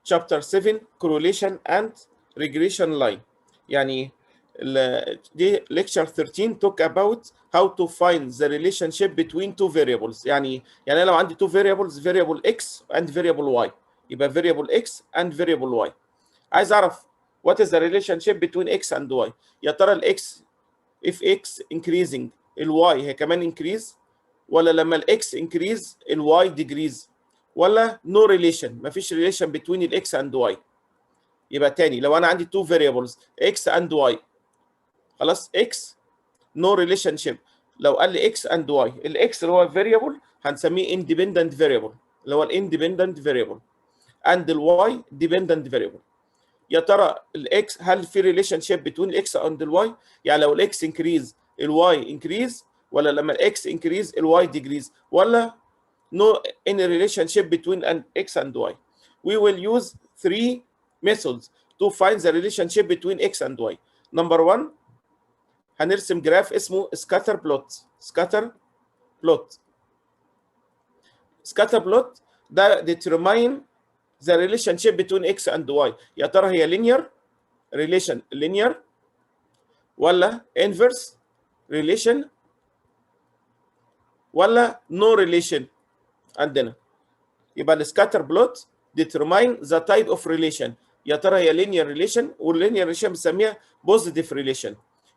chapter 7 correlation and regression line. يعني دي lecture 13 talk about how to find the relationship between two variables. يعني انا لو عندي two variables, variable x and variable y, يبقى variable x and variable y. عايز اعرف what is the relationship between x and y. يا ترى الاكس if x increasing الواي هي كمان increase، ولا لما الاكس increase الواي decrease، ولا no relation مفيش relation between الاكس and y. يبقى تاني لو انا عندي two variables x and y، خلاص x no relationship. لو قال لي x and y، الاكس اللي هو variable هنسميه independent variable اللي هو الاندبندنت variable، and الواي dependent variable. يا ترى الاكس هل في ريليشن شيب بين الاكس اند الواي؟ يعني لو الاكس انكريز الواي انكريز، ولا لما الاكس انكريز الواي ديكريز، ولا no any relationship between an x and y. We will use three methods to find the relationship between x and y. Number one هنرسم جراف اسمه scatter plot. scatter plot ده determine the relationship between x and y. يا ترى هي linear relation linear ولا inverse relation ولا no relation عندنا. يبقى السكاتر بلوت determine the type of relation. يا ترى هي linear relation، والlinear relation بنسميها positive relation،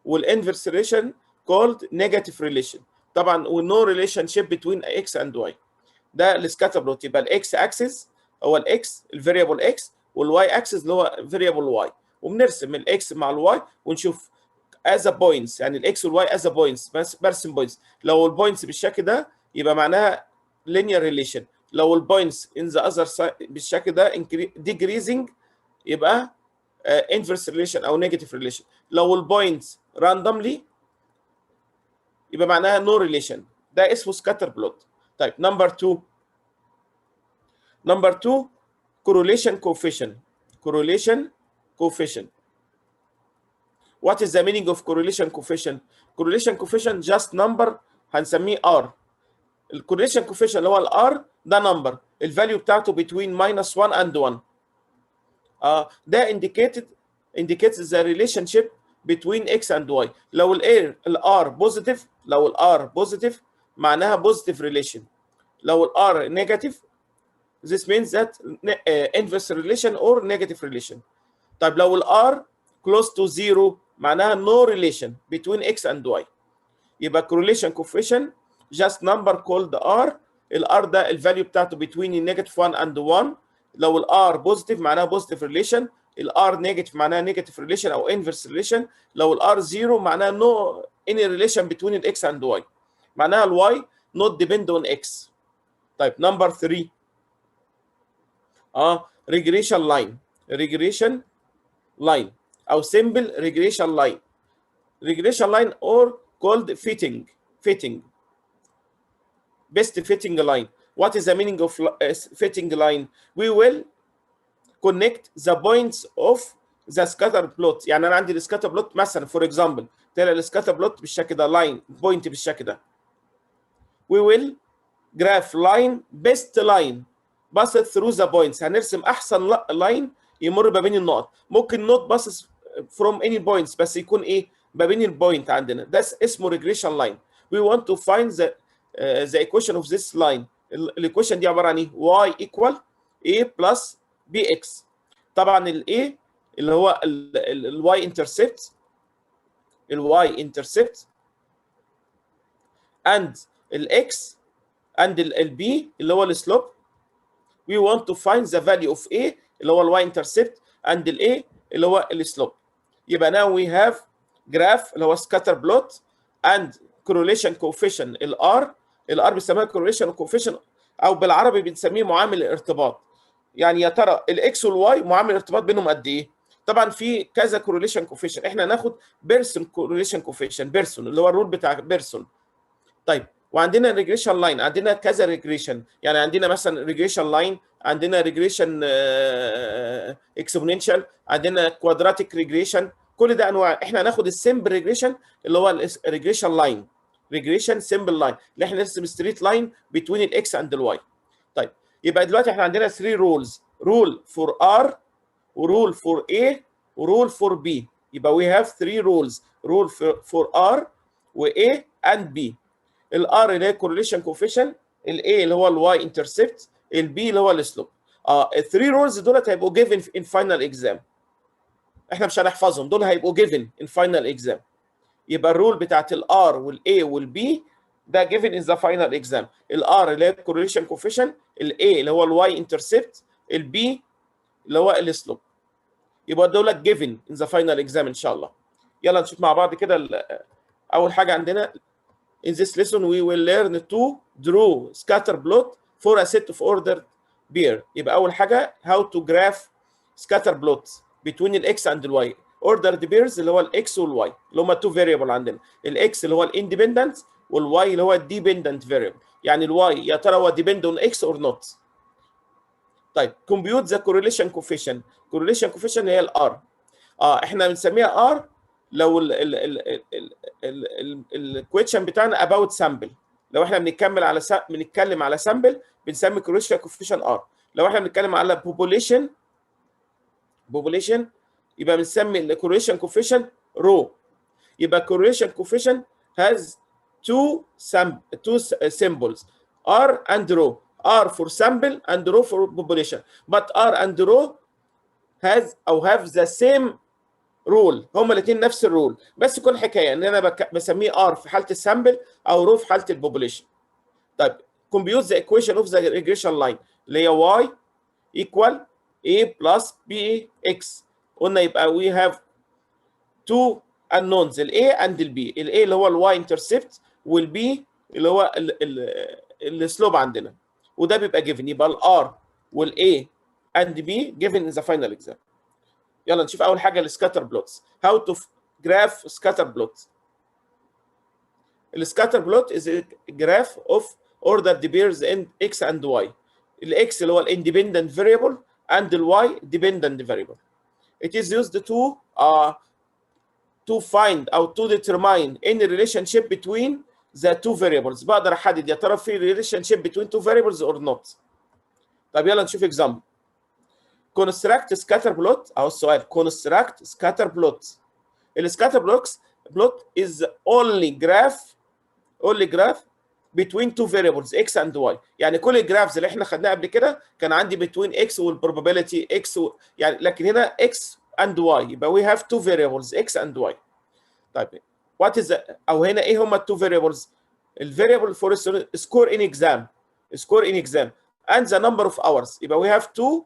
والinverse relation called negative relation طبعا، no relationship between x and y. ده السكاتر بلوت. يبقى الاكس اكسس هو الاكس الفاريبل اكس، والواي اكسس اللي هو فاريبل واي، وبنرسم الاكس مع الواي ونشوف as a points، يعني الاكس والواي as a points، بس برسم بوينتس. لو البوينتس بالشكل ده يبقى معناها linear relation، لو البوينتس in the other side بالشكل ده decreasing يبقى inverse relation او negative relation. لو البوينتس randomly يبقى معناها no relation. ده اسمه scatter plot. طيب نمبر 2 correlation coefficient. What is the meaning of correlation coefficient? correlation coefficient just number هنسميه R. الcorrelation coefficient اللي هو الR ده number الفاليو بتاعته between -1 and 1. ده indicates the relationship between x and y. لو الR positive معناها positive relation. لو الR negative this means that inverse relation or negative relation. طيب لو الR close to 0 معناها no relation between x and y. يبقى correlation coefficient just number called R. الR ده الفاليو بتاعته between -1 and 1. لو الR positive معناها positive relation، الR negative معناها negative relation او inverse relation. لو الR 0 معناها no any relation between x and y، معناها y not depend on x. طيب نمبر 3 regression line او simple regression line or called fitting best fitting line. What is the meaning of fitting line? We will connect the points of the scatter plot. يعني انا عندي السكاتر بلوت مثلا for example، تلاقي السكاتر بلوت بالشكل ده لاين بوينت بالشكل ده. We will graph line best line passes through the points. هنرسم احسن لاين يمر ما بين النقط. ممكن نوت passes from any points بس يكون ايه ما بين البوينت عندنا. ده اسمه regression line. We want to find the equation of this line. الايكويشن دي عباره عن ايه؟ y equal a plus bx. طبعا ال a اللي هو ال y intercept and ال x and ال b اللي هو السلوب. We want to find the value of a اللي هو ال y intercept and ال a اللي هو السلوب. يبقى now we have graph اللي هو scatter plot and correlation coefficient ال r بنسميها correlation coefficient او بالعربي بنسميه معامل الارتباط. يعني يا ترى الاكس والواي معامل الارتباط بينهم قد ايه؟ طبعا في كذا correlation coefficient، احنا هناخد بيرسون correlation coefficient بيرسون اللي هو الرول بتاع بيرسون. طيب وعندنا ريجريشن لاين، عندنا كذا ريجريشن، يعني عندنا مثلا ريجريشن لاين، عندنا ريجريشن اكسبوننشال، عندنا كوادراتيك ريجريشن، كل ده انواع. احنا هناخد السمبل ريجريشن اللي هو الريجريشن لاين، ريجريشن سمبل لاين اللي احنا نرسم ستريت لاين بين الاكس اند الواي. طيب يبقى دلوقتي احنا عندنا 3 رولز rule for R ورول for A ورول for B. يبقى we have 3 rules. rule for R و A and B. ال R اللي هي correlation coefficient، ال A اللي هو ال Y intercept، ال B اللي هو السلوب. ال 3 rules دولت هيبقوا given in final exam. احنا مش هنحفظهم، دول هيبقوا given in final exam. يبقى الرول بتاعت ال R وال A وال B ده given in the final exam. ال R اللي هي correlation coefficient، ال A اللي هو ال Y intercept، ال B اللي هو السلوب. يبقى دول given in the final exam ان شاء الله. يلا نشوف مع بعض كده. اول حاجه عندنا in this lesson we will learn to draw scatter plot for a set of ordered pair. يبقى اول حاجه how to graph scatter plot between ال x and ال y. ordered pairs اللي هو ال x وال y اللي هم two variable عندنا. ال x اللي هو الاندبندنت وال y اللي هو الديبندنت variable. يعني ال y يا ترى هو depend on x or not. طيب compute the correlation coefficient. correlation coefficient هي ال R. احنا بنسميها R لو الكويشن بتاعنا about sample. لو احنا بنتكلم على sample بنسمي correlation coefficient R. لو احنا بنتكلم على population يبقى بنسمي correlation coefficient rho. يبقى correlation coefficient has two symbols R and rho. R for sample and rho for population. But R and rho have the same rule. هما الاثنين نفس الرول، بس كل حكايه ان انا بسميه R في حاله السامبل او rho في حاله البوبوليشن. طيب compute the equation of the regression line اللي هي y equal a plus bx. قلنا يبقى we have two unknowns ال a and ال b. ال a اللي هو ال y intercept وال b اللي هو السلوب عندنا، وده بيبقى given. يبقى ال R وال A and B given in the final exam. يلا نشوف أول حاجة السكاتر بلوتس. How to graph scatter plot. السكاتر بلوت is a graph of ordered pairs in X and Y. ال X اللي هو ال independent variable and ال Y dependent variable. It is used to find أو to determine any relationship between the two variables. بقدر احدد يا ترى في relationship between two variables or not. طب يلا نشوف example. construct scatter plot. اهو السؤال construct scatter plot. السكاتر plot is only graph between two variables x and y. يعني كل الجرافز اللي احنا خدناها قبل كده كان عندي between x والprobability x يعني، لكن هنا x and y يبقى we have two variables x and y. طيب what is او هنا ايه هما التو variables؟ الفاريبل for score in exam and the number of hours. يبقى we have two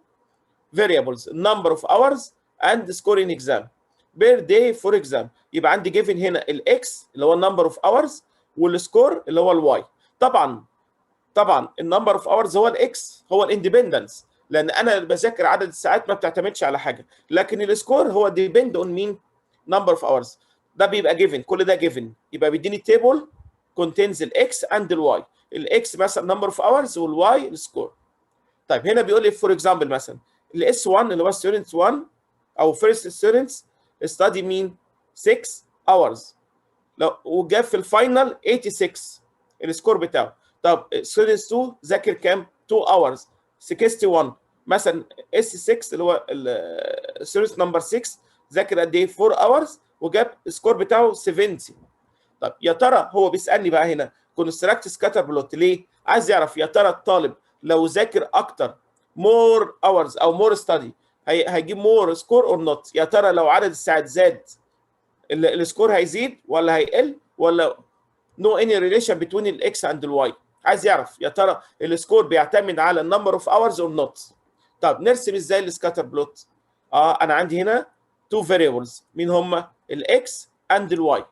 variables number of hours and score in exam per day for exam. يبقى عندي given هنا الاكس اللي هو number of hours والسكور اللي هو الواي. طبعا النمبر اوف اورز هو الاكس، هو الاندبندنس، لان انا بذاكر عدد الساعات ما بتعتمدش على حاجه، لكن السكور هو ديبند اون مين؟ نمبر اوف اورز. ده بيبقى جيفن، كل ده جيفن، يبقى بيديني تيبل كونتينز الاكس اند الواي. الاكس مثلا نمبر اوف اورز والواي السكور. طيب هنا بيقول لي فور اكزامبل مثلا الاس 1 اللي هو ستودنت 1 او فيرست ستودنتس ستادي مين 6 اورز، لو وجاب في الفاينل 86 السكور بتاعه. طب ستودنتس 2 ذاكر كام؟ 2 اورز 61 مثلا. اس 6 اللي هو ستودنت نمبر 6 ذاكر قد ايه؟ 4 اورز وجاب السكور بتاعه 70. طب يا ترى هو بيسالني بقى هنا كونستراكت سكاتر بلوت ليه؟ عايز يعرف يا ترى الطالب لو ذاكر اكتر مور اورز او مور ستادي هيجيب مور سكور اور نوت. يا ترى لو عدد الساعات زاد السكور هيزيد ولا هيقل ولا نو اني ريليشن بين الاكس اند الواي. عايز يعرف يا ترى السكور بيعتمد على النمبر اوف اورز اور نوت. طب نرسم ازاي السكاتر بلوت؟ انا عندي هنا تو فاريبلز، مين هم؟ الاكس اند الواي.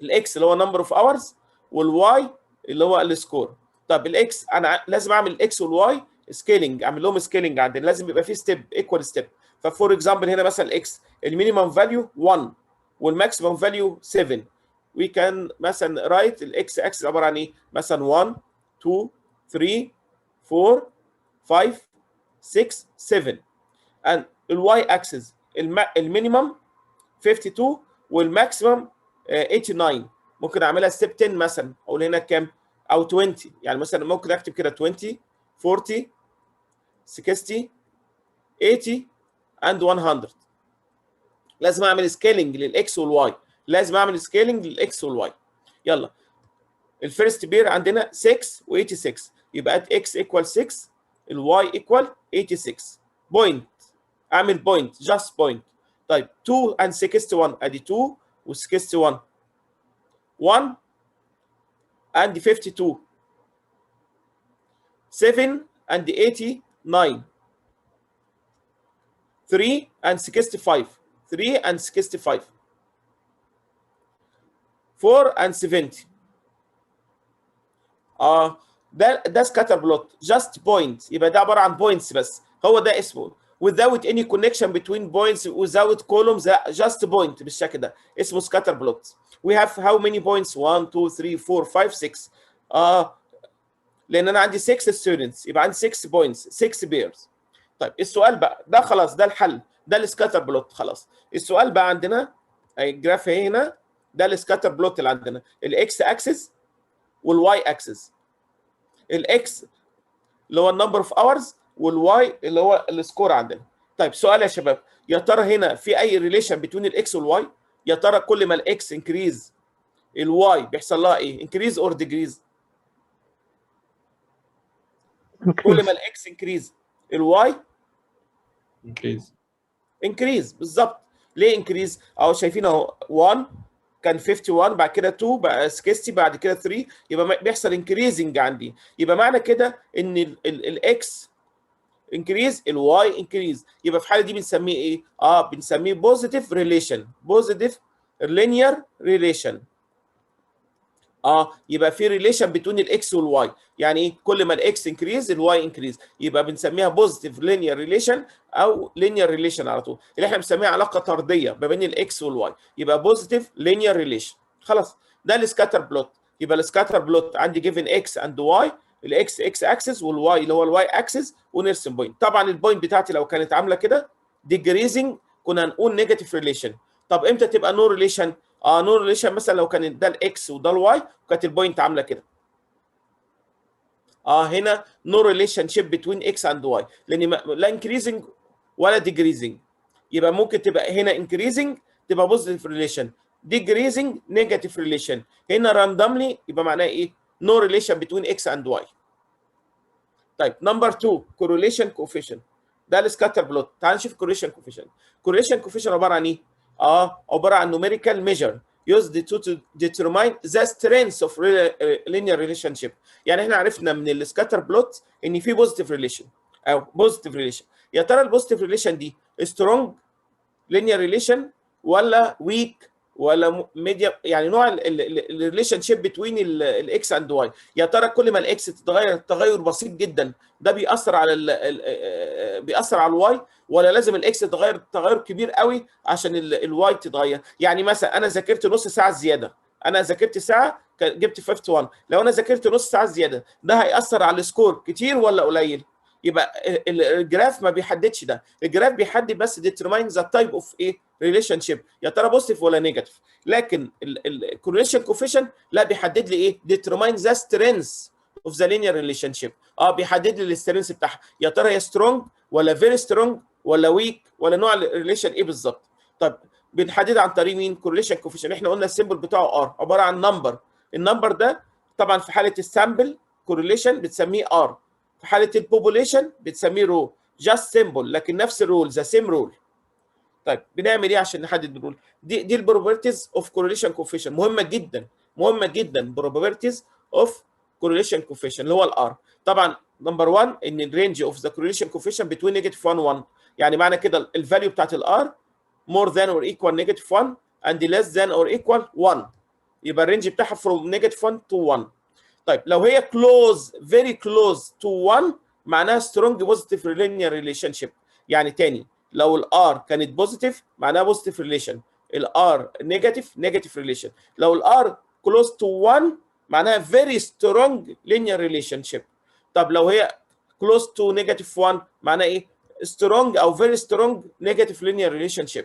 الاكس اللي هو نمبر اوف اورز والواي اللي هو السكور. طب الاكس انا لازم اعمل الاكس والواي سكيلينج، اعمل لهم سكيلينج عندنا، لازم يبقى في ستيب ايكوال ستيب. ففور اكزامبل هنا مثلا الاكس المينيمم فاليو 1 والماكسيمم فاليو 7. وي كان مثلا رايت الاكس اكسس عباره عن ايه؟ مثلا 1 2 3 4 5 6 7 and الواي اكسس المينيمم 52 والماكسيمم 89. ممكن اعملها ستيب 10 مثلا، اقول هنا كام؟ او 20، يعني مثلا ممكن اكتب كده 20 40 60 80 and 100. لازم اعمل سكيلنج للاكس والواي، لازم اعمل سكيلنج للاكس والواي. يلا الفيرست بير عندنا 6 و86، يبقى اكس ايكوال 6، الواي ايكوال 86. بوينت، اعمل بوينت، جاست بوينت. طيب 2 and 61، ادي 2 و61. 1 and 52. 7 and 89. 3 and 65. 3 and 65. 4 and 70. ده سكاتر بلوت، جاست بوينت، يبقى ده عباره عن بوينتس بس، هو ده اسمه without any connection between points, without columns، just point بالشكل ده اسمه سكاتر بلوت. we have how many points؟ 1 2 3 4 5 6. لان انا عندي 6 students يبقى عندي 6 points، 6 pairs. طيب السؤال بقى ده خلاص، ده الحل، ده السكاتر بلوت خلاص. السؤال بقى عندنا الجراف هنا، ده السكاتر بلوت اللي عندنا، الاكس اكسس والواي اكسس. الاكس اللي هو النمبر اوف اورز، والواي اللي هو السكور عندنا. طيب سؤال يا شباب، يا ترى هنا في اي ريليشن بين الاكس والواي؟ يا ترى كل ما الاكس انكريز الواي بيحصل لها ايه؟ انكريز اور ديكريز؟ كل ما الاكس انكريز الواي انكريز بالظبط. ليه انكريز؟ اهو شايفين اهو 1 كان 51، بعد كده 2 بقى 60، بعد كده 3، يبقى بيحصل انكريزنج عندي. يبقى معنى كده ان الاكس انكريز الواي انكريز، يبقى في الحاله دي بنسميه ايه؟ بنسميه بوزيتيف ريليشن، بوزيتيف لينير ريليشن. يبقى في ريليشن بين الاكس والواي، يعني ايه؟ كل ما الاكس انكريز الواي انكريز، يبقى بنسميها بوزيتيف لينير ريليشن او لينير ريليشن على طول، اللي احنا بنسميها علاقه طرديه ما بين الاكس والواي، يبقى بوزيتيف لينير ريليشن. خلاص ده السكاتر بلوت. يبقى السكاتر بلوت عندي جيفن اكس اند واي، الاكس اكس اكسس والواي اللي هو الواي اكسس، ونرسم بوينت. طبعا البوينت بتاعتي لو كانت عامله كده ديجريزنج كنا هنقول نيجاتيف ريليشن. طب امتى تبقى نو ريليشن؟ نو ريليشن مثلا لو كان ده الاكس وده الواي وكانت البوينت عامله كده. هنا نو ريليشن شيب بتوين اكس اند واي، لان لا انكريزنج ولا ديجريزنج. يبقى ممكن تبقى هنا انكريزنج تبقى بوزيتيف ريليشن، ديجريزنج نيجاتيف ريليشن. هنا راندوملي يبقى معناها ايه؟ نو ريليشن بتوين اكس اند واي. طيب نمبر 2 كورليشن كوفيشنت، ده السكاتر بلوت. تعال نشوف كورليشن كوفيشنت. كورليشن كوفيشنت عباره عن ايه؟ عباره عن numerical measure used to determine the strength of linear relationship. يعني احنا عرفنا من السكاتر بلوت ان في بوزيتيف ريليشن او بوزيتيف ريليشن. يا ترى البوزيتيف ريليشن دي سترونج linear relation ولا weak ولا ميديا؟ يعني نوع الريليشن شيب بتوين الاكس اند واي. يا ترى كل ما الاكس تتغير تغير بسيط جدا ده بيأثر على بيأثر على الواي، ولا لازم الاكس تتغير تغير كبير قوي عشان الواي تتغير؟ يعني مثلا انا ذاكرت نص ساعه زياده، انا ذاكرت ساعه جبت 51، لو انا ذاكرت نص ساعه زياده ده هيأثر على السكور كتير ولا قليل؟ يبقى الجراف ما بيحددش ده، الجراف بيحدد بس determine the type of ايه relationship، يا ترى بوزيتيف ولا نيجاتيف. لكن الكورليشن كوفيشنت لا بيحدد لي ايه؟ determine the strength of the linear relationship. بيحدد لي السترينث بتاعها، يا ترى هي سترونج ولا فيري سترونج ولا ويك ولا نوع الريليشن ايه بالظبط. طب بنحددها عن طريق مين؟ كورليشن كوفيشنت. احنا قلنا السيمبل بتاعه ار، عباره عن نمبر. النمبر ده طبعا في حاله السامبل كورليشن بتسميه ار، في حاله البوبوليشن بتسميه رو، جاست سيمبل لكن نفس الرول، ذا سيم رول. طيب بنعمل ايه عشان نحدد الرول؟ دي البروبرتيز اوف كورليشن كوفيشنت، مهمه جدا مهمه جدا. بروبرتيز اوف كورليشن كوفيشنت اللي هو الار. طبعا نمبر 1 ان الرينج اوف ذا كورليشن كوفيشنت بتوين نيجاتيف 1 1، يعني معنى كده الفاليو بتاعت الار more than or equal negative 1 and less than or equal 1، يبقى الرينج بتاعها from negative 1 to 1. طيب لو هي close very close to 1 معناها strong positive linear relationship. يعني تاني لو الار كانت بوزيتيف معناها بوزيتيف ريليشن، الار نيجاتيف نيجاتيف ريليشن. لو الار close to 1 معناها very strong linear relationship. طب لو هي close to negative 1 معناها ايه؟ strong او very strong negative linear relationship.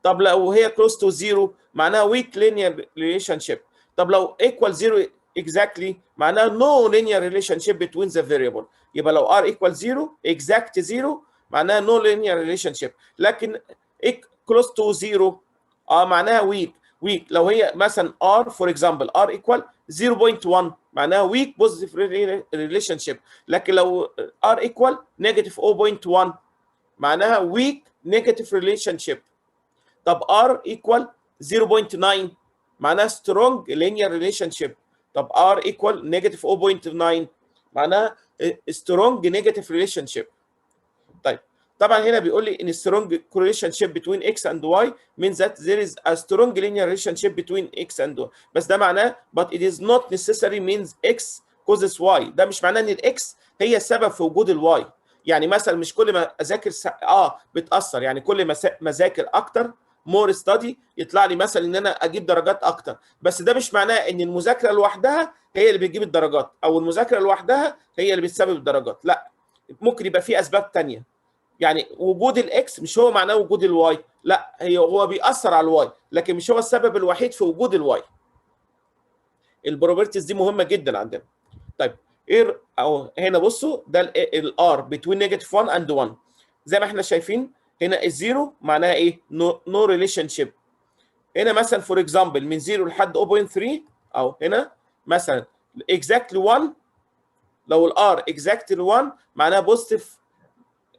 طب لو هي close to 0 معناها weak linear relationship. طب لو equal 0 exactly معناها no linear relationship between the variable. يبقى لو r equal 0 exact 0 معناها no linear relationship. لكن close to 0 معناها weak. لو هي مثلا r for example r equal 0.1 معناها weak positive relationship. لكن لو r equal negative 0.1 معناها weak negative relationship. طب r equal 0.9 معناها strong linear relationship. طب r equal negative 0.9 معناها strong negative relationship. طيب طبعا هنا بيقول لي ان strong relationship between x and y means that there is a strong linear relationship between x and y. بس ده معناه but it is not necessary means x causes y. ده مش معناه ان الاكس هي السبب في وجود الواي. يعني مثلا مش كل ما اذاكر بتاثر، يعني كل ما اذاكر اكتر مور ستادي يطلع لي مثلا ان انا اجيب درجات اكتر، بس ده مش معناه ان المذاكره لوحدها هي اللي بتجيب الدرجات او المذاكره لوحدها هي اللي بتسبب الدرجات. لا، ممكن يبقى في اسباب ثانيه. يعني وجود الاكس مش هو معناه وجود الواي، لا هو بيأثر على الواي لكن مش هو السبب الوحيد في وجود الواي. البروبرتيز دي مهمه جدا عندنا. طيب ايه او هنا بصوا ده الار بتوين نيجاتيف 1 اند 1 زي ما احنا شايفين. هنا الزيرو معناها ايه؟ نو ريليشن شيب. هنا مثلا فور اكزامبل من 0 لحد 0.3 او هنا مثلا اكزاكتلي 1. لو الار اكزاكتلي 1 معناها بوزيتيف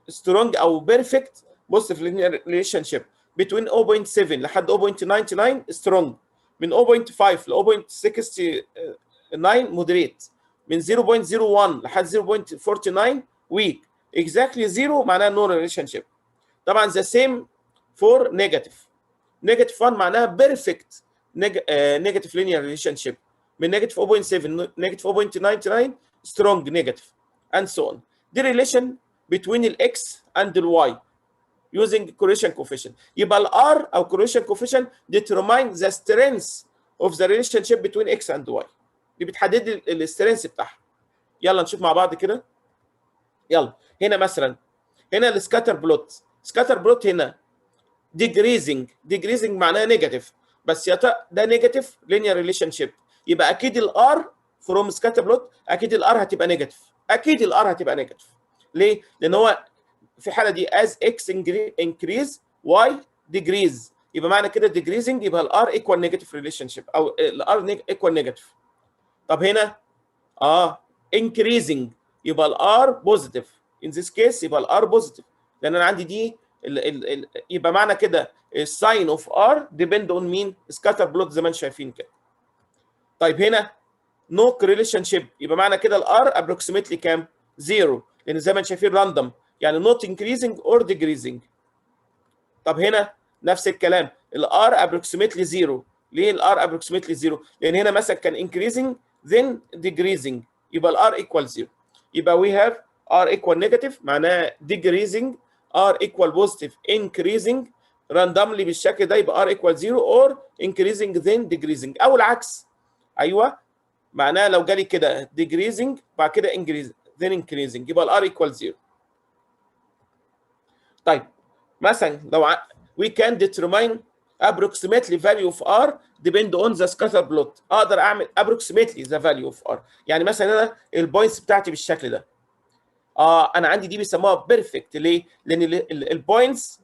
سترونج او بيرفكت بوزيتيف ريليشن شيب. بتوين 0.7 لحد 0.99 سترونج. من 0.5 ل 0.69 مودريت. من 0.01 لحد 0.49 ويك. اكزاكتلي 0 معناها نو ريليشن شيب. طبعا ذا سيم فور نيجاتيف. نيجاتيف 1 معناها بيرفكت نيجاتيف لينير ريليشن شيب. من نيجاتيف 0.7 نيجاتيف 0.99 سترونج نيجاتيف اند سو اون. دي ريليشن between الاكس اند الواي using correlation coefficient. يبقى الار او correlation coefficient determine the strength of the relationship between x and y. دي بتحدد لي السترينث بتاعها. يلا نشوف مع بعض كده. يلا هنا مثلا هنا السكاتر بلوت. سكاتر بلوت هنا decreasing معناها نيجاتيف، بس ده نيجاتيف linear relationship. يبقى اكيد الار from scatter plot اكيد الار هتبقى نيجاتيف. اكيد الار هتبقى نيجاتيف. ليه؟ لان هو في الحاله دي as x increase y decrease. يبقى معنى كده decreasing يبقى الار equal negative relationship او الار equal negative. طب هنا increasing يبقى الار positive. in this case يبقى الار positive لان انا عندي دي يبقى معنى كده الساين اوف ار depend on مين؟ scatter plot زي ما انتم شايفين كده. طيب هنا no correlation يبقى معنى كده الار approximately كام؟ 0 لان زي ما انتم شايفين راندوم يعني not increasing or decreasing. طب هنا نفس الكلام الار approximately 0. ليه الار approximately 0؟ لان هنا مثلا كان increasing then decreasing يبقى الار equal 0. يبقى we have r equal negative معناه decreasing، r equal positive increasing randomly بالشكل ده يبقى r equal 0 or increasing then decreasing او العكس. ايوه معناه لو جالي كده decreasing بعد كده increasing then increasing يبقى الار equal 0. طيب مثلا لو we can determine approximately value of r depend on the scatter plot. اقدر اعمل approximately the value of r. يعني مثلا انا البوينتس بتاعتي بالشكل ده. انا عندي دي بيسموها بيرفكت. ليه؟ لان البوينتس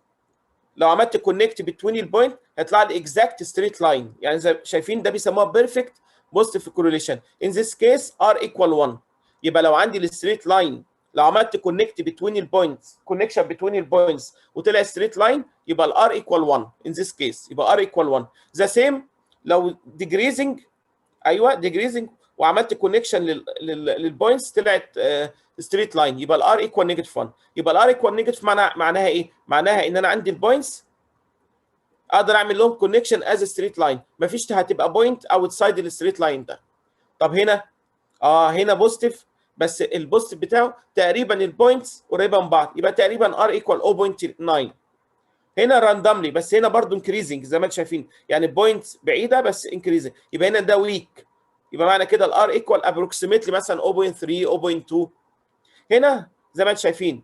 لو عملت كونكت بتوين البوينت هيطلع لي اكزاكت ستريت لاين. يعني زي شايفين ده بيسموها بيرفكت بوزيتيف كورليشن. ان ذيس كيس r equal 1. يبقى لو عندي الستريت لاين لو عملت كونكت بتوين البوينتس كونكشن بتوين البوينتس وطلع ستريت لاين يبقى الار ايكوال 1. ان ذيس كيس يبقى ار ايكوال 1. ذا سيم لو ديجريزنج. ايوه ديجريزنج وعملت كونكشن للبوينتس طلعت ستريت لاين يبقى الار ايكوال نيجاتيف 1. يبقى الار ايكوال نيجاتيف معناها ايه؟ معناها ان انا عندي البوينتس اقدر اعمل لهم كونكشن از ستريت لاين، مفيش هتبقى بوينت اوتسايد الستريت لاين ده. طب هنا هنا بوزيتيف بس البوزيتيف بتاعه تقريبا البوينتس قريبه من بعض يبقى تقريبا ار ايكوال 0.9. هنا راندوملي بس هنا برضو انكريزنج زي ما انتم شايفين يعني البوينتس بعيده بس انكريزنج يبقى هنا ده ويك. يبقى معنى كده الار ايكوال ابروكسيمتلي مثلا 0.3 0.2. هنا زي ما انتم شايفين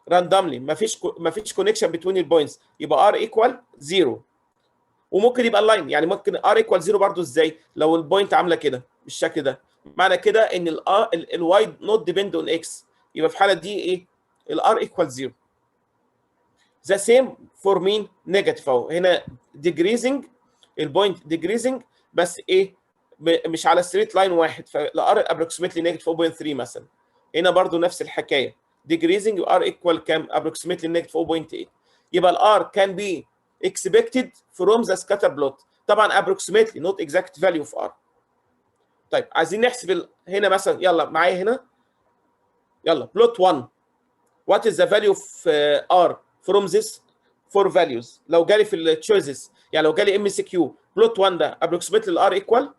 راندوملي مفيش كونكشن بين البوينتس يبقى ار ايكوال 0. وممكن يبقى اللاين يعني ممكن ار ايكوال 0 برضو ازاي؟ لو البوينت عامله كده بالشكل ده معنى كده ان الواي نوت ديبند اون اكس يبقى في الحاله دي ايه؟ الار ايكوال 0. ذا سيم فور مين؟ نيجاتيف اهو، هنا ديجريزنج، البوينت ديجريزنج، بس ايه؟ مش على ستريت لاين واحد، فالار ابروكسيمتلي نيجاتيف 0.3 مثلا. هنا برضو نفس الحكايه، ديجريزنج وار ايكوال كام؟ ابروكسيمتلي نيجاتيف 0.8. يبقى الار كان بي اكسبكتد فروم ذا سكاتر بلوت، طبعا ابروكسيمتلي نوت اكزاكت فاليو اوف ار. طيب عايزين نحسب هنا مثلا، يلا معايا هنا، يلا بلوت 1. what is the value of r from this four values؟ لو جالي في التشويسز، يعني لو جالي ام سي كيو بلوت 1 ده approximately الار ايكوال،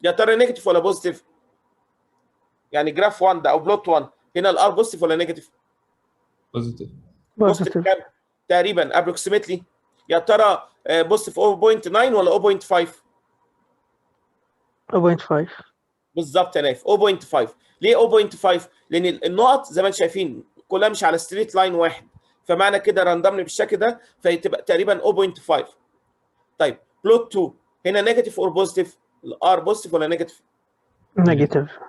يا ترى نيجاتيف ولا بوزيتيف؟ يعني جراف 1 ده او بلوت 1 هنا الار بوزيتيف ولا نيجاتيف؟ بوزيتيف. بوزيتيف كام تقريبا approximately؟ يا ترى بوزيتيف 0.9 ولا 0.5؟ 0.5. بالظبط يا نايف 0.5. ليه 0.5؟ لان النقط زي ما انتم شايفين كلها مش على ستريت لاين واحد، فمعنى كده راندملي بالشكل ده فتبقى تقريبا 0.5. طيب بلوت 2 هنا نيجاتيف اور بوزيتيف؟ الار بوزيتيف ولا نيجاتيف؟ نيجاتيف.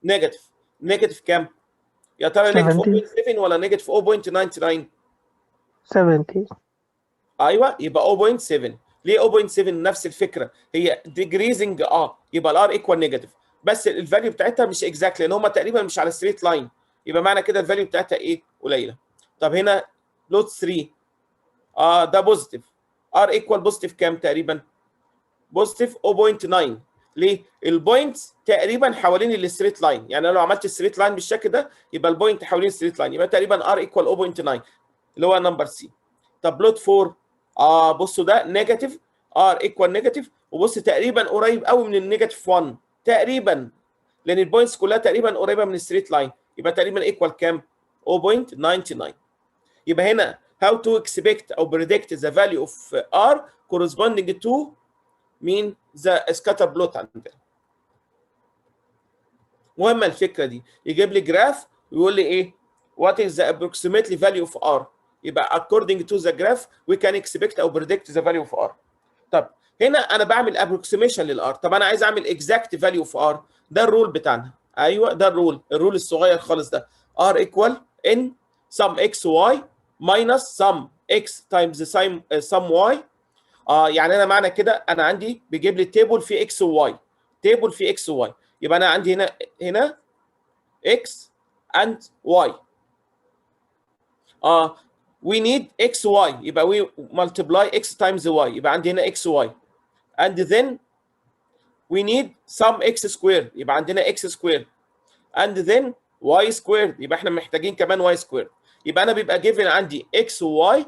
نيجاتيف. نيجاتيف كام؟ يا ترى نيجاتيف 70. 0.7 ولا نيجاتيف 0.99؟ 70. ايوه يبقى 0.7. ليه 0.7؟ نفس الفكره، هي ديجريزنج يبقى الار ايكوال نيجاتيف، بس الفاليو بتاعتها مش اكزاكت لان هم تقريبا مش على ستريت لاين، يبقى معنى كده الفاليو بتاعتها ايه؟ قليله. طب هنا لوت 3 ده بوزيتيف، ار ايكوال بوزيتيف كام تقريبا؟ بوزيتيف 0.9. ليه؟ البوينتس تقريبا حوالين الستريت لاين، يعني انا لو عملت الستريت لاين بالشكل ده يبقى البوينت حوالين الستريت لاين، يبقى تقريبا ار ايكوال 0.9 اللي هو نمبر سي. طب بلوت 4 بصوا ده نيجاتيف، ار ايكوال نيجاتيف، وبص تقريبا قريب قوي من النيجاتيف 1 تقريبا، لان البوينتس كلها تقريبا قريبه من الستريت لاين، يبقى تقريبا ايكوال كام؟ 0.99. يبقى هنا how to expect او predict the value of r corresponding to مين؟ ذا سكاتر بلوت عندنا. مهمه الفكره دي، يجيب لي جراف ويقول لي ايه؟ what is the approximately value of r، يبقى according to the graph we can expect او predict the value of r. طب هنا انا بعمل approximation للار، طب انا عايز اعمل exact value of r، ده الرول بتاعنا. ايوه ده الرول الصغير خالص ده، r equal n sum x y minus sum x times sum y. يعني انا معنى كده انا عندي بيجيب لي تيبل فيه اكس وواي، تيبل فيه اكس وواي، يبقى انا عندي هنا اكس اند واي. we need x y، يبقى we multiply x times y، يبقى عندي هنا x y and then we need some x squared، يبقى عندنا x squared and then y squared، يبقى احنا محتاجين كمان y squared، يبقى انا بيبقى given عندي x و y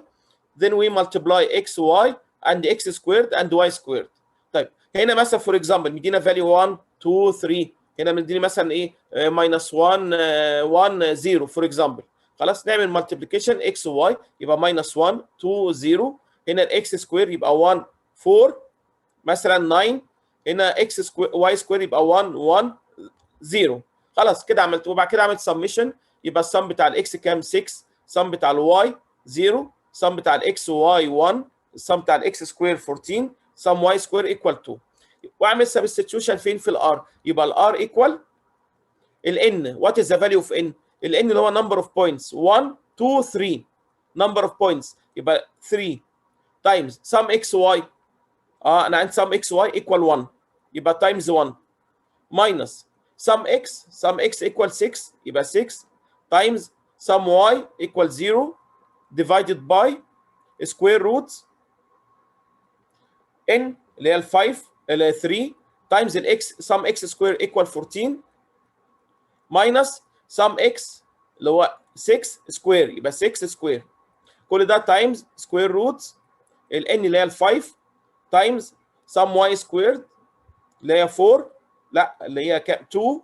then we multiply x y and x squared and y squared. طيب هنا مثلا فور اكزامبل مدينا فاليو 1 2 3، هنا مديني مثلا ايه minus 1 1 0 فور اكزامبل. خلاص نعمل مالتيبليكيشن x و y يبقى minus 1 2 0، هنا الاكس سكوير يبقى 1 4 مثلا 9، هنا اكس سكوير واي سكوير يبقى 1 1 0. خلاص كده عملت، وبعد كده عملت سميشن، يبقى السم بتاع الاكس كام؟ 6، السم بتاع الواي 0، السم بتاع الاكس واي 1، السم بتاع الاكس سكوير 14، سم واي سكوير ايكوال 2. واعمل سبستيتيوشن فين؟ في الار، يبقى الار ايكوال الان. وات از ذا فاليو اوف ان؟ الان اللي هو نمبر اوف بوينتس 1 2 3، نمبر اوف بوينتس يبقى 3 تايمز سم اكس واي، انا عندي سم اكس واي ايكوال 1 يبقى تايمز 1 minus sum x equal 6 يبقى 6 times sum y equal 0 divided by square root n اللي هي ال 5 ال 3 times ال x sum x square equal 14 minus sum x اللي هو 6 square يبقى 6 square، كل ده times square root ال n اللي هي ال 5 times sum y squared اللي هي 4 لا اللي هي 2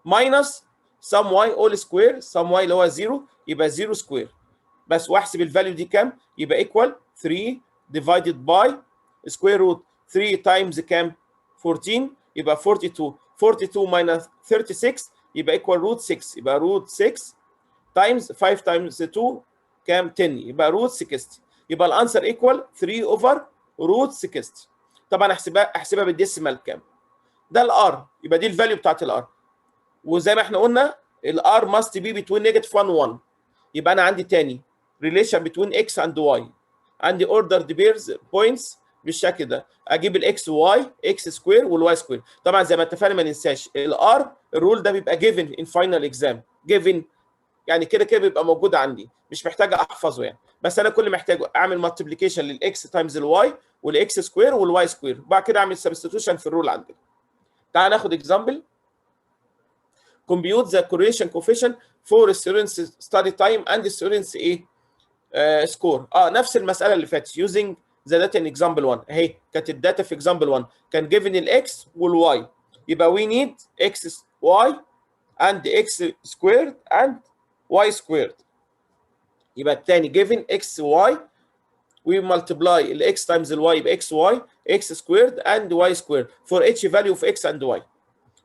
minus sum y all square sum y اللي هو 0 يبقى 0 سكوير بس، واحسب الفاليو دي كام؟ يبقى ايكوال 3 divided by square root 3 times كام؟ 14 يبقى 42 minus 36 يبقى ايكوال روت 6 يبقى روت 6 times 5 times 2 كام؟ 10 يبقى روت 60 يبقى الانسر ايكوال 3 اوفر روت 60. طبعا احسبها بالديسيمال كام؟ ده الار، يبقى دي الفاليو بتاعت الار. وزي ما احنا قلنا الار ماست بي بتوين نيجاتيف 1 1. يبقى انا عندي تاني ريليشن بتوين اكس اند واي، عندي اوردرد بيرز بوينتس بالشكل ده، اجيب الاكس واي اكس سكوير والواي سكوير. طبعا زي ما اتفقنا ما ننساش الار الرول ده بيبقى جيفن ان فاينل اكزام، جيفن يعني كده كده بيبقى موجود عندي، مش محتاج احفظه يعني، بس انا كل محتاجه اعمل مالتيبليكيشن للاكس تايمز الواي والاكس سكوير والواي سكوير، وبعد كده اعمل سبستيتيوشن في الرول عندنا. تعال ناخد اكزامبل. compute the correlation coefficient for students study time and students ايه سكور. نفس المساله اللي فاتت using the data in example 1 اهي، كانت الداتا في example 1 كان given الاكس والواي، يبقى we need x y and x squared and y squared. يبقى الثاني given x y we multiply الاكس times الواي يبقى x y x squared and y squared for each value of x and y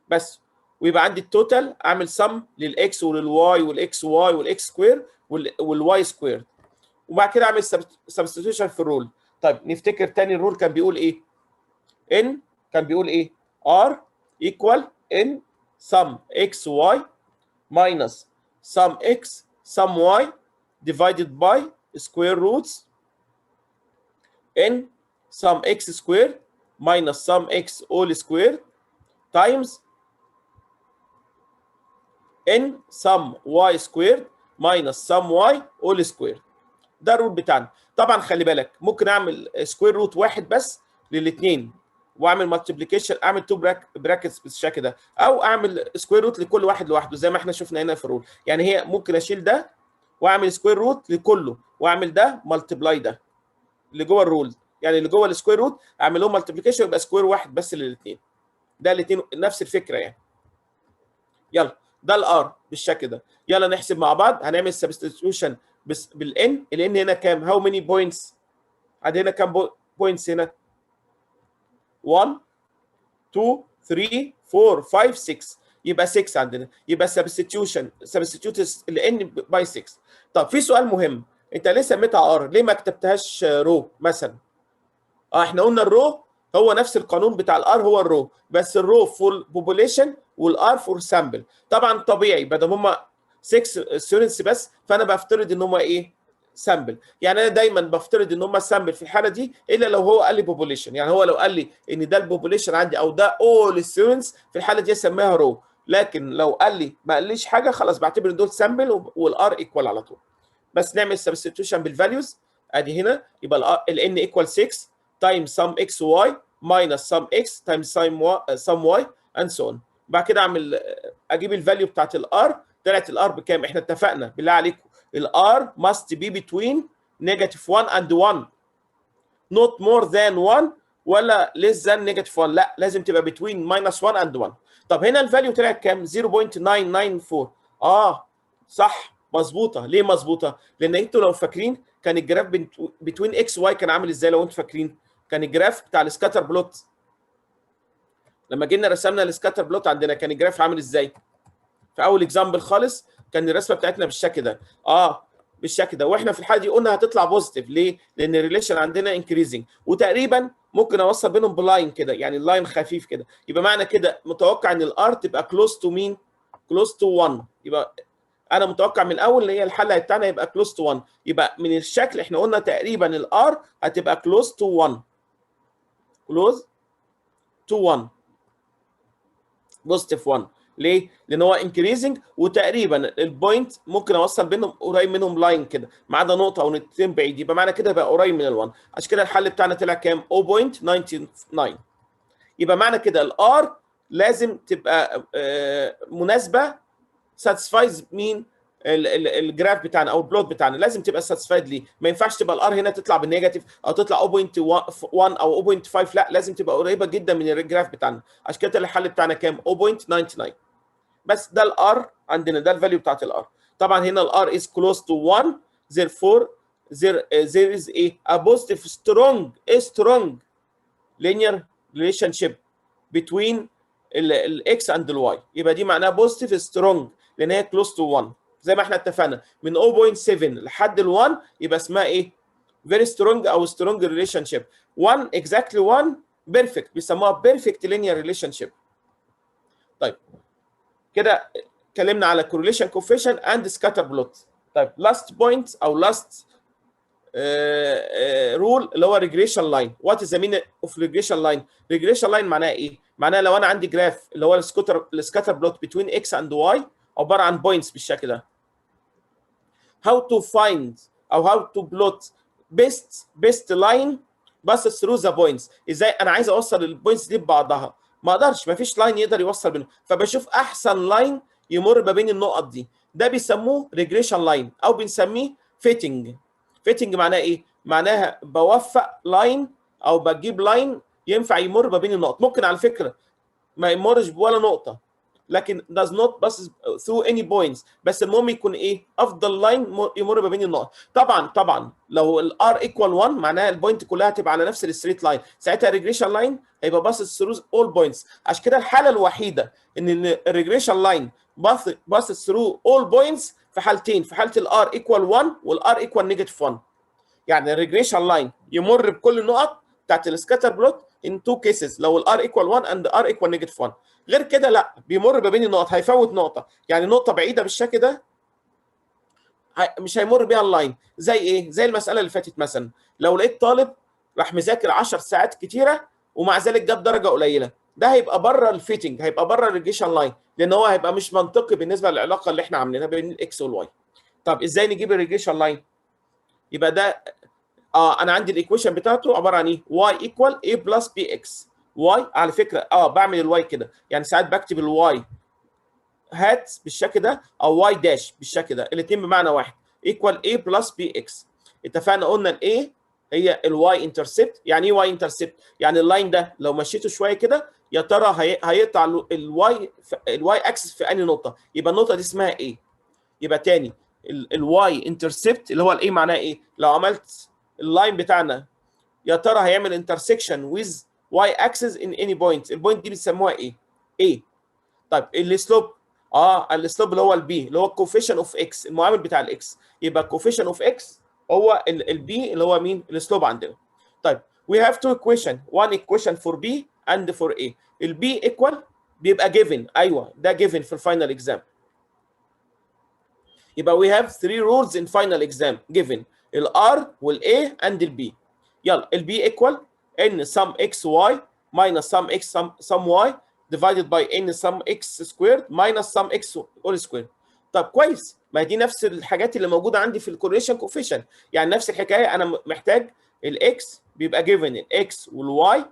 بس. ويبقى عندي التوتال اعمل سم للاكس وللواي والاكس واي والاكس سكوير والواي سكوير، وبعد كده اعمل سبستيتيوشن في الرول. طيب نفتكر تاني الرول كان بيقول ايه؟ ان كان بيقول ايه؟ ار ايكوال ان sum اكس واي minus sum x sum y divided by square roots n sum x squared minus sum x all squared times n sum y squared minus sum y all squared. ده الروت بتاعنا. طبعا خلي بالك ممكن اعمل سكوير روت واحد بس للاثنين واعمل مالتيبليكيشن، اعمل تو براكتس بالشكل ده، او اعمل سكوير روت لكل واحد لوحده زي ما احنا شفنا هنا في الرول. يعني هي ممكن اشيل ده واعمل سكوير روت لكله واعمل ده مالتبلاي ده اللي جوه الرول، يعني اللي جوه السكوير روت اعمل لهم مالتيبليكيشن يبقى سكوير واحد بس للاثنين. ده الاثنين نفس الفكره يعني. يلا ده الار بالشكل ده. يلا نحسب مع بعض. هنعمل سبستيتيوشن بالان. الان هنا كام؟ هاو ماني بوينتس؟ عندنا كام بوينتس هنا؟ 1 2 3 4 5 6، يبقى 6 عندنا. يبقى سبستيتيوت الان باي 6. طب في سؤال مهم، انت ليه سميتها ار؟ ليه ما كتبتهاش رو مثلا؟ احنا قلنا الرو هو نفس القانون بتاع الار، هو الرو، بس الرو فور بوبوليشن والار فور سامبل. طبعا طبيعي بدل هم 6 ستودنتس بس، فانا بفترض ان هم ايه؟ سامبل. يعني انا دايما بفترض ان هم سامبل في الحاله دي، الا لو هو قال لي بوبوليشن. يعني هو لو قال لي ان ده البوبوليشن عندي او ده اول ستودنتس، في الحاله دي اسميها رو. لكن لو قال لي ما قاليش حاجه، خلاص بعتبر ان دول سامبل والار ايكوال على طول. بس نعمل سبستيتيوشن بالفاليوز. ادي هنا يبقى الان ايكوال 6 times sum x y minus sum x times sum y and so on. بعد كده اعمل اجيب الفاليو بتاعت الار. طلعت الار بكام؟ احنا اتفقنا بالله عليكم الار must be between negative 1 and 1 not more than 1 ولا less than negative 1، لا لازم تبقى between minus 1 and 1. طب هنا الفاليو طلعت كام؟ 0.994. صح مظبوطه. ليه مظبوطه؟ لان انتوا لو فاكرين كان الجراف بتوين اكس واي كان عامل ازاي؟ لو انتوا فاكرين كان الجراف بتاع السكاتر بلوت، لما جينا رسمنا السكاتر بلوت عندنا كان الجراف عامل ازاي؟ في اول اكزامبل خالص كان الرسمه بتاعتنا بالشكل ده، بالشكل ده. واحنا في الحاله دي قلنا هتطلع بوزيتيف. ليه؟ لان الريليشن عندنا انكريزنج، وتقريبا ممكن اوصل بينهم بلاين كده، يعني اللاين خفيف كده. يبقى معنى كده متوقع ان الار تبقى كلوز تو مين؟ كلوز تو 1. يبقى انا متوقع من الاول ان هي الحل بتاعنا يبقى كلوز تو 1. يبقى من الشكل احنا قلنا تقريبا الار هتبقى كلوز تو 1، كلوز تو 1 بوزيتيف 1. ليه؟ لان هو انكريزنج، وتقريبا البوينت ممكن اوصل بينهم قريب منهم لاين كده، ما عدا نقطه او نقطتين بعيد، يبقى معنى كده بقى قريب من ال1. عشان كده الحل بتاعنا طلع كام؟ 0.99. يبقى معنى كده الار لازم تبقى مناسبه، ساتسفايز مين؟ الجراف بتاعنا او البلوت بتاعنا لازم تبقى ساتسفايد ليه. ما ينفعش تبقى الار هنا تطلع بالنيجاتيف او تطلع 0.1 او 0.5، لا لازم تبقى قريبه جدا من الجراف بتاعنا. عشان كده الحل بتاعنا كام؟ 0.99. بس ده الار عندنا، ده الفاليو بتاعت الار. طبعا هنا الار is close to 1 therefore there is a positive strong linear relationship between الاكس اند الواي. يبقى دي معناها بوزيتيف سترونج لان هي كلوز تو 1 زي ما احنا اتفقنا من 0.7 لحد ال1 يبقى اسمها ايه؟ فيري سترونج او سترونج ريليشن شيب. 1 اكزاكتلي 1 بيرفكت، بيسموها بيرفكت لينير ريليشن شيب. طيب كده اتكلمنا على correlation coefficient and scatter plot. طيب last point او last rule اللي هو regression line. What is the meaning of regression line? regression line معناها ايه؟ معناها لو انا عندي جراف اللي هو السكاتر بلوت between x and y عباره عن بوينتس بالشكل ده. how to find او how to plot best line passes through the points. ازاي انا عايز اوصل البوينتس دي ببعضها؟ ما اقدرش، ما فيش لاين يقدر يوصل بينهم، فبشوف احسن لاين يمر ما بين النقط دي. ده بيسموه ريجريشن لاين او بنسميه فيتنج. فيتنج معناها ايه؟ معناها بوفق لاين او بجيب لاين ينفع يمر ما بين النقط. ممكن على فكره ما يمرش بولا نقطه، لكن does not pass through any points، بس المهم يكون ايه؟ افضل لاين يمر ما بين النقط. طبعا لو الار ايكوال 1 معناها البوينت كلها تبقى على نفس الستريت لاين، ساعتها الريجريشن لاين هيبقى باصص ثرو اول بوينتس. عشان كده الحاله الوحيده ان الريجريشن لاين باصص ثرو اول بوينتس في حالتين، في حاله الار ايكوال 1 والار ايكوال نيجاتيف 1. يعني الريجريشن لاين يمر بكل النقط بتاعت السكاتر بلوت ان تو كيسز، لو الار ايكوال 1 اند ار ايكوال نيجاتيف 1. غير كده لا، بيمر ما بين النقط، هيفوت نقطه. يعني نقطه بعيده بالشكل ده مش هيمر بيها اللاين. زي ايه؟ زي المساله اللي فاتت مثلا، لو لقيت طالب راح مذاكر 10 ساعات كتيره ومع ذلك جاب درجه قليله، ده هيبقى بره الفيتنج، هيبقى بره الريجريشن لاين، لان هو هيبقى مش منطقي بالنسبه للعلاقه اللي احنا عاملينها بين الاكس والواي. طب ازاي نجيب الريجريشن لاين؟ يبقى ده انا عندي الايكويشن بتاعته عباره عن ايه؟ y ايكوال a بلس bx. y على فكره بعمل الواي كده، يعني ساعات بكتب الواي هات بالشكل ده او واي داش بالشكل ده، الاثنين بمعنى واحد، ايكوال a بلس bx. اتفقنا قلنا الاي هي الواي انترسبت. يعني ايه واي انترسبت؟ يعني اللاين ده لو مشيته شويه كده يا ترى هيقطع الواي اكسس في انهي نقطه؟ يبقى النقطه دي اسمها ايه. يبقى تاني الواي انترسبت اللي هو الايه معناه ايه؟ لو عملت اللاين بتاعنا يا ترى هيعمل انترسكشن ويز واي اكسس ان اني بوينت، البوينت دي بتسموها ايه؟ ايه. طيب السلوب، السلوب اللي هو البي اللي هو الكوفيشن اوف اكس، المعامل بتاع الاكس. يبقى الكوفيشن اوف اكس هو البي اللي هو مين؟ السلوب عندنا. طيب we have two equation، one equation for b and for a. البي ايكوال بيبقى given، ايوه ده given في الفاينل اكزام. يبقى we have three rules in final exam given، R والA and الB. يلا الB equal n sum xy minus sum x sum y divided by n sum x squared minus sum x all squared. طب كويس، ما دي نفس الحاجات اللي موجوده عندي في الكورليشن كوفيشن، يعني نفس الحكايه. انا محتاج الاكس بيبقى given الاكس والواي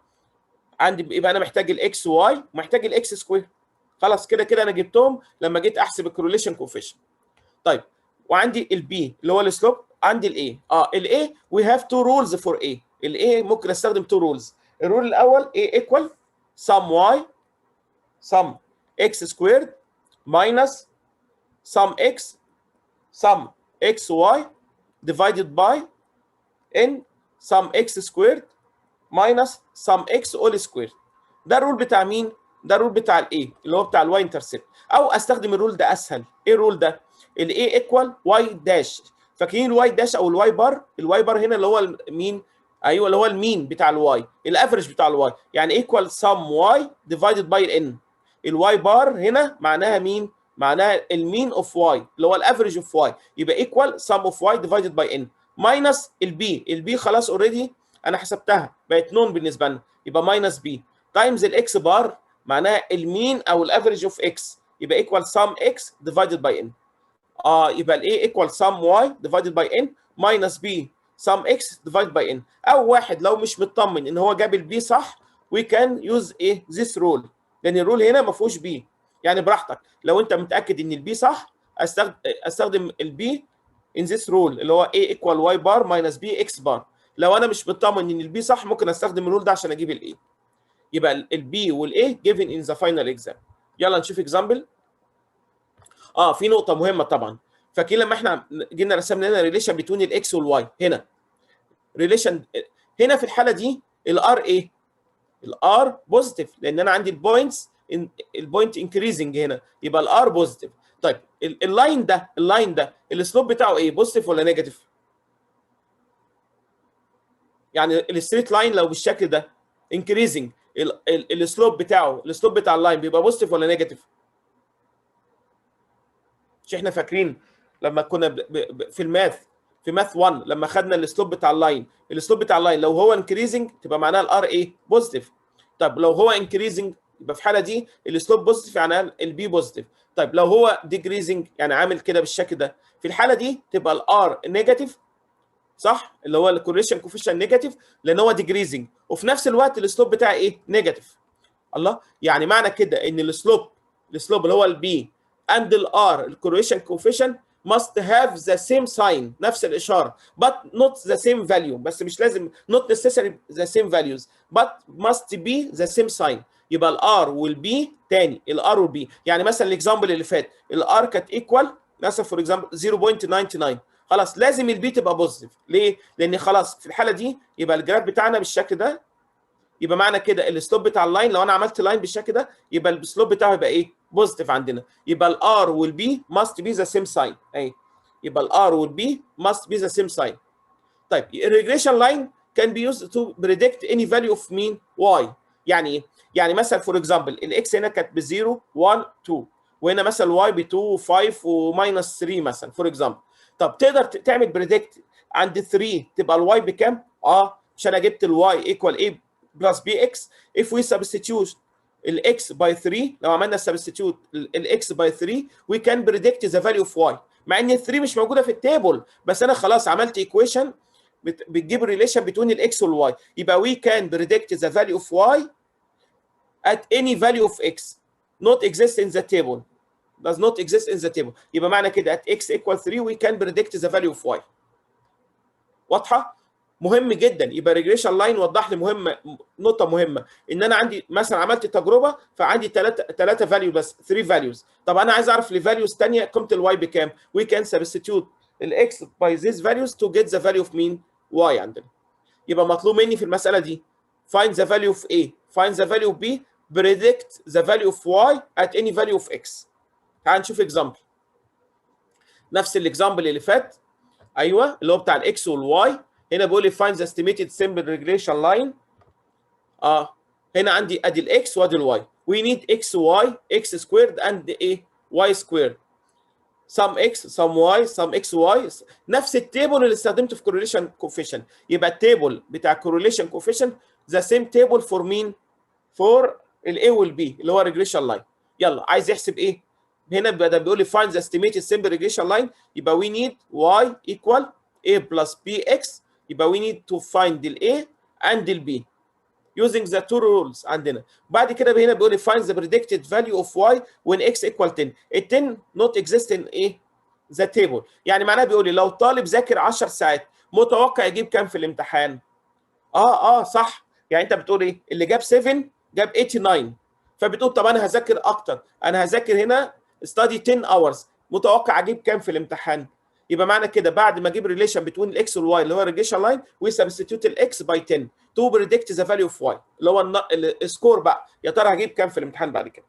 عندي، يبقى انا محتاج الاكس واي ومحتاج الاكس سكوير. خلاص كده انا جبتهم لما جيت احسب الكورليشن كوفيشن. طيب وعندي البي اللي هو السلوب، عندي الاي. الاي وي هاف تو رولز فور اي. الاي ممكن استخدم تو رولز. الرول الاول اي ايكوال سم واي سم اكس سكويرد ماينس سم اكس واي ديفايدد باي ان سم اكس سكويرد ماينس سم اكس اول سكويرد. ده الرول بتاع مين؟ ده الرول بتاع الاي اللي هو بتاع الواي انترسبت. او استخدم الرول ده اسهل. ايه الرول ده؟ الاي ايكوال واي داش. فاكرين الواي داش او الواي بار؟ الواي بار هنا اللي هو مين؟ ايوه اللي هو المين بتاع الواي، الافرج بتاع الواي. يعني ايكوال سم واي ديفايدد باي ان. الواي بار هنا معناها مين؟ معناها المين اوف واي اللي هو الافرج اوف واي. يبقى ايكوال سم اوف واي ديفايدد باي ان ماينس البي خلاص اوريدي انا حسبتها بقت نون بالنسبه لنا، يبقى ماينس بي تايمز الاكس بار معناها المين او الافرج اوف اكس، يبقى ايكوال سم اكس ديفايدد باي ان. يبقى الاي ايكوال سم واي ديفايدد باي ان ماينس بي سم اكس ديفايدد باي ان. او واحد لو مش مطمن ان هو جاب البي صح وي كان يوز ايه ذيس رول، لان الرول هنا ما فيهوش بي. يعني براحتك لو انت متاكد ان البي صح استخدم البي ان ذيس رول اللي هو a ايكوال واي بار ماينس بي اكس بار. لو انا مش مطمن ان البي صح ممكن استخدم الرول ده عشان اجيب الاي. يبقى البي والاي given in the final exam. يلا نشوف اكزامبل. في نقطه مهمه طبعا. فاكرين لما احنا جينا رسمنا هنا ريليشن بين الاكس والواي، هنا ريليشن هنا في الحاله دي الار ايه؟ الار بوزيتيف لان انا عندي البوينت انكريزنج هنا، يبقى الار بوزيتيف. طيب اللاين ده السلوب بتاعه ايه؟ بوزيتيف ولا نيجاتيف؟ يعني الستريت لاين لو بالشكل ده انكريزنج السلوب بتاع اللاين بيبقى بوزيتيف ولا نيجاتيف؟ مش احنا فاكرين لما كنا في الماث، في ماث 1 لما خدنا السلوب بتاع اللاين، السلوب بتاع اللاين لو هو انكريزنج تبقى معناها الار ايه؟ بوزيتيف. طب لو هو انكريزنج يبقى في الحاله دي السلوب بوزيتيف يعني البي بوزيتيف. طيب لو هو ديكريزنج يعني عامل كده بالشكل ده، في الحاله دي تبقى الار نيجاتيف، صح؟ اللي هو الكورليشن كوفيشنت نيجاتيف لان هو ديكريزنج، وفي نفس الوقت السلوب بتاعي ايه؟ نيجاتيف. الله، يعني معنى كده ان السلوب اللي هو البي and الار الكورليشن كوفيشنت must have the same sign، نفس الاشاره but not the same value، بس مش لازم not necessarily the same values but must be the same sign. يبقى الار والبي تاني، الار والبي يعني مثلا الاكزامبل اللي فات الار كانت ايكوال مثلا فور اكزامبل 0.99، خلاص لازم البي تبقى بوزيتيف. ليه؟ لان خلاص في الحاله دي يبقى الجراف بتاعنا بالشكل ده، يبقى معنى كده السلوب بتاع اللاين لو انا عملت لاين بالشكل ده يبقى السلوب بتاعه يبقى ايه؟ بوزيتيف عندنا. يبقى الار والبي ماست بي ذا سيم ساين اهي، يبقى الار والبي ماست بي ذا سيم ساين. طيب الريجريشن لاين كان بي يوز تو بريدكت اني فاليو اوف مين؟ واي. يعني ايه؟ يعني مثلا فور اكزامبل الاكس هنا كانت ب 0 1 2، وهنا مثلا الواي ب 2 5 وماينس 3 مثلا فور اكزامبل. طب تقدر تعمل بريدكت عند 3 تبقى الواي بكام؟ مش انا جبت الواي ايكوال ايه بلس بي اكس. if we substitute الاكس باي 3، لو عملنا substitute الاكس باي 3 we can predict the value of y، مع ان ال 3 مش موجوده في التيبل، بس انا خلاص عملت equation بتجيب الريليشن بين الاكس والواي، يبقى we can predict the value of y at any value of x not exist in the table does not exist in the table. يبقى معنى كده at x equal 3 we can predict the value of y. واضحه؟ مهم جدا. يبقى ريجريشن لاين وضح لي نقطه مهمه، ان انا عندي مثلا عملت تجربه فعندي ثلاثه فاليو بس 3 فاليوز، طب انا عايز اعرف الفاليوز ثانيه قيمه الواي بكام؟ وي كان سبستيتيوت الاكس باي ذيس فاليوز تو جيت ذا فاليو اوف مين؟ واي عندنا. يبقى مطلوب مني في المساله دي find the value of A find the value of B predict the value of Y at any value of X. تعال نشوف اكزامبل، نفس الاكزامبل اللي فات، ايوه اللي هو بتاع الاكس والواي. هنا بيقول لي find the estimated simple regression line. هنا عندي ادي الاكس وادي الواي. we need x y x squared and a y squared some x some y some x y، نفس التيبل اللي استخدمته في correlation coefficient. يبقى التيبل بتاع correlation coefficient the same table for مين؟ for الاي والبي اللي هو regression line. يلا عايز يحسب ايه؟ هنا بدل بيقول لي find the estimated simple regression line، يبقى we need y equal a plus bx، يبقى we need to find ال a and ال b using the two rules عندنا. بعد كده هنا بيقول لي find the predicted value of y when x equal 10. ال 10 not exist in ايه؟ the table. يعني معناها بيقول لي لو طالب ذاكر 10 ساعات متوقع يجيب كام في الامتحان؟ صح. يعني انت بتقول ايه؟ اللي جاب 7 جاب 89، فبتقول طب انا هذاكر اكتر، انا هذاكر هنا study 10 hours، متوقع اجيب كام في الامتحان؟ يبقى معنى كده بعد ما اجيب ريليشن بين الاكس والواي اللي هو ريجريشن لاين وي سبستيتيوت الاكس باي 10 تو بريدكت ذا فاليو اوف واي اللي هو السكور بقى، يا ترى هجيب كام في الامتحان بعد كده.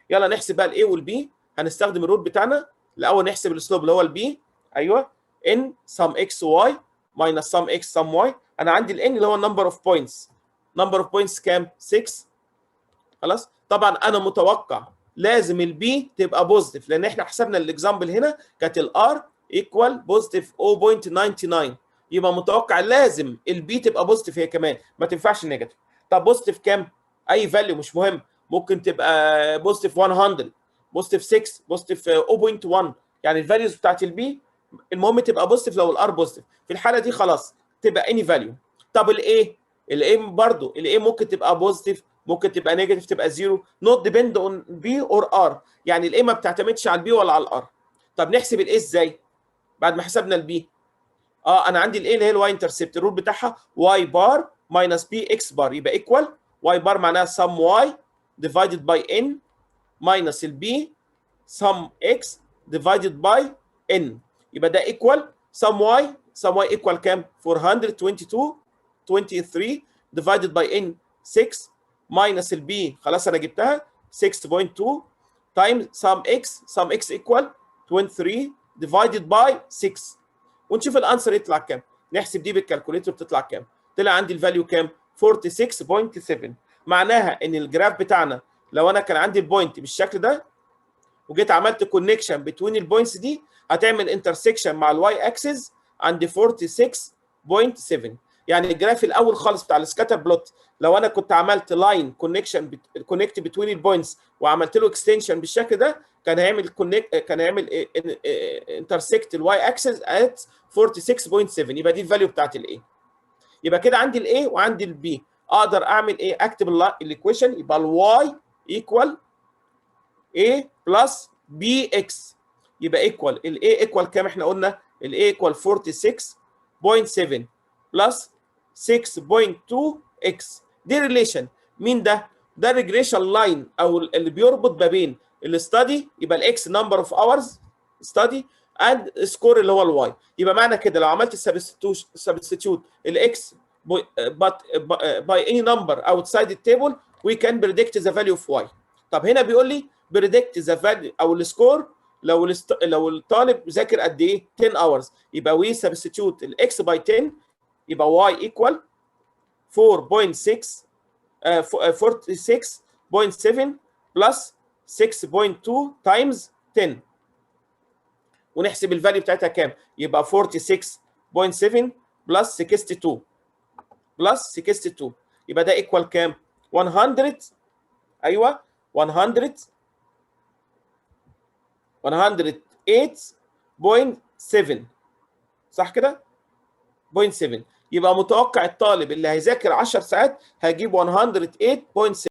يلا نحسب بقى الاي والبي، هنستخدم الرول بتاعنا الاول نحسب السلوب اللي هو البي، ايوه ان سم اكس واي ماينس سم اكس سم واي. انا عندي الان اللي هو النمبر اوف بوينتس، نمبر اوف بوينتس كام؟ 6. خلاص طبعا انا متوقع لازم البي تبقى بوزيتيف لان احنا حسبنا الاكزامبل هنا كانت الار ايكوال بوزيتيف 0.99، يبقى متوقع لازم البي تبقى بوزيتيف هي كمان، ما تنفعش نيجاتيف. طب بوزيتيف كام؟ اي فاليو مش مهم، ممكن تبقى بوزيتيف 100 بوزيتيف 6 بوزيتيف 0.1، يعني الفاليوز بتاعت البي المهم تبقى بوزيتيف. لو الار بوزيتيف في الحاله دي خلاص تبقى اني فاليو. طب الاي برضه الاي ممكن تبقى بوزيتيف ممكن تبقى نيجاتيف تبقى زيرو، نوت ديبند اون بي اور ار، يعني الاي ما بتعتمدش على البي ولا على الار. طب نحسب الاي ازاي؟ بعد ما حسبنا البي انا عندي الاي اللي هي الواي انترسبت الرول بتاعها واي بار ماينس بي اكس بار، يبقى ايكوال واي بار معناها سم واي ديفايدد باي ان ماينس البي سم اكس ديفايدد باي ان، يبقى ده ايكوال سم واي ايكوال كام؟ 422 ديفايدد باي ان 6 ماينس البي خلاص انا جبتها 6.2 تايم سم اكس ايكوال 23 ديفايدد باي 6، ونشوف الانسر يطلع كام. نحسب دي بالكالكوليتر بتطلع كام؟ طلع عندي الفاليو كام؟ 46.7. معناها ان الجراف بتاعنا لو انا كان عندي البوينت بالشكل ده وجيت عملت كونكشن بتوين البوينتس دي، هتعمل انترسكشن مع الواي اكسس عند 46.7. يعني الجراف الاول خالص بتاع السكاتر بلوت، لو انا كنت عملت لاين كونكشن كونكت بتوين البوينتس وعملت له اكستنشن بالشكل ده، كان هيعمل انترسكت الواي اكسس ات 46.7. يبقى دي الفاليو بتاعت الاي. يبقى كده عندي الاي وعندي البي، اقدر اعمل ايه؟ اكتب الايكويشن. يبقى الواي ايكوال a بلس بي اكس. يبقى ايكوال الاي ايكوال كام؟ احنا قلنا الاي ايكوال 46.7 بلس 6.2 اكس. دي ريليشن. مين ده؟ ده ريجريشن لاين او اللي بيربط ما بين الاستادي، يبقى الاكس نمبر اوف اورز ستادي اند سكور اللي هو الواي. يبقى معنى كده لو عملت سبستيتيوت الاكس by any number outside the table we can predict the value of y. طب هنا بيقول لي predict the value او السكور لو الطالب ذاكر قد ايه 10 hours، يبقى we substitute الاكس by 10، يبقى y equal 4.6 46.7 plus 6.2 times 10، ونحسب الفاليو بتاعتها كام؟ يبقى 46.7 plus 62 plus 62، يبقى ده ايكوال كام؟ 100. ايوه 100 108.7 صح كده؟ 0.7. يبقى متوقع الطالب اللي هيذاكر 10 ساعات هيجيب 108.7.